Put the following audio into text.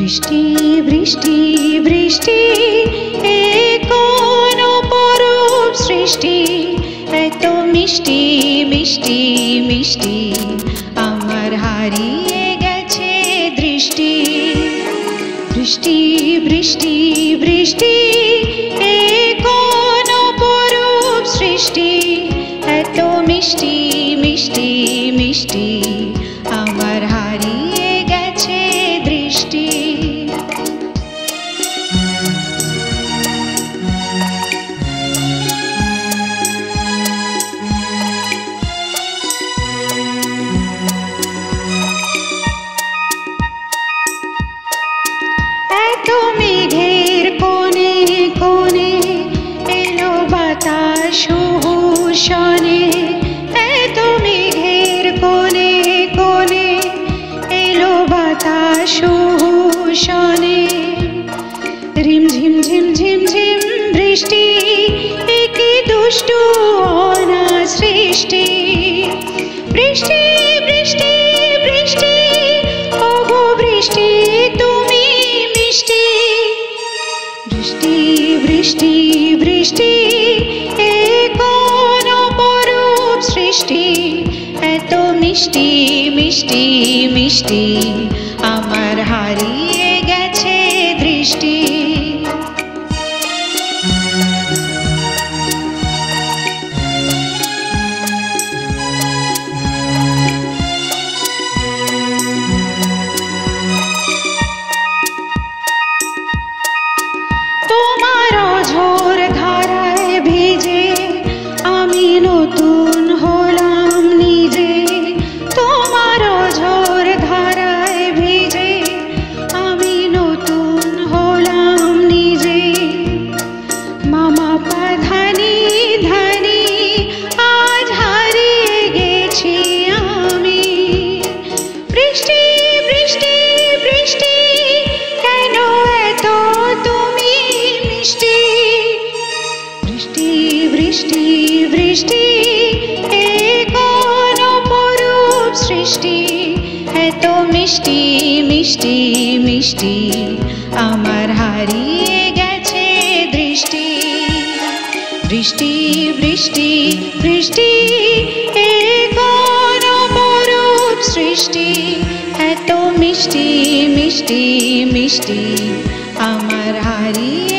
বৃষ্টি বৃষ্টি বৃষ্টি এ কোন অপরূপ সৃষ্টি, এত মিষ্টি মিষ্টি মিষ্টি আমার হারিয়ে গেছে দৃষ্টি। বৃষ্টি বৃষ্টি বৃষ্টি এ কোন অপরূপ সৃষ্টি, এত মিষ্টি মিষ্টি মিষ্টি আমার হারিয়ে গেছে দৃষ্টি। এত মেঘের কোণে কোণে এলো বাতাস শনে, এত মেঘের কোণে কোণে এলো বাতাস শনে। রিমঝিম ঝিম ঝিম ঝিম বৃষ্টি, একি দুষ্টু অনাথ সৃষ্টি। বৃষ্টি বৃষ্টি বৃষ্টি ওগো বৃষ্টি তুমি মিষ্টি। বৃষ্টি বৃষ্টি বৃষ্টি এ কোন অপরূপ সৃষ্টি, এত মিষ্টি মিষ্টি মিষ্টি আমার হারিয়ে গেছে দৃষ্টি। তোমার অঝোর ধারায় ভিজে আমি নতুন হলাম নিজে। তোমার অঝোর ধারায় ভিজে আমি নতুন হলাম নিজে। মামা পা ধানি ধানি আজ হারিয়ে গেছি আমি। বৃষ্টি বৃষ্টি বৃষ্টি কেন এত তুমি মিষ্টি। বৃষ্টি বৃষ্টি বৃষ্টি এ কোন অপরূপ সৃষ্টি, এত মিষ্টি মিষ্টি মিষ্টি আমার হারিয়ে গেছে দৃষ্টি। বৃষ্টি বৃষ্টি বৃষ্টি এ কোন অপরূপ সৃষ্টি, এত মিষ্টি মিষ্টি মিষ্টি আমার হারিয়ে